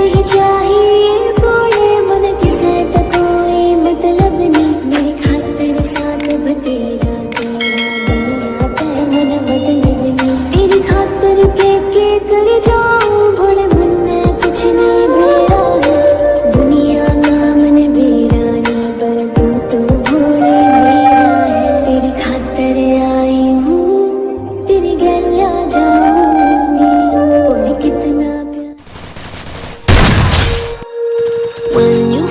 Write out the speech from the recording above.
ही चाहिए बोले मन किसे तो कोई मतलब नहीं मेरी खातिर साथ बतेरा तेरा बनाता है मन मतलब नहीं तेरी खातिर के कर जाऊं भोले मन में कुछ नहीं मेरा है दुनिया का मन मेरा नहीं पर तू तो भोले मेरा है तेरी खातिर आई हूँ तेरी गलिया जाऊंगी बोले कितना प्यार When you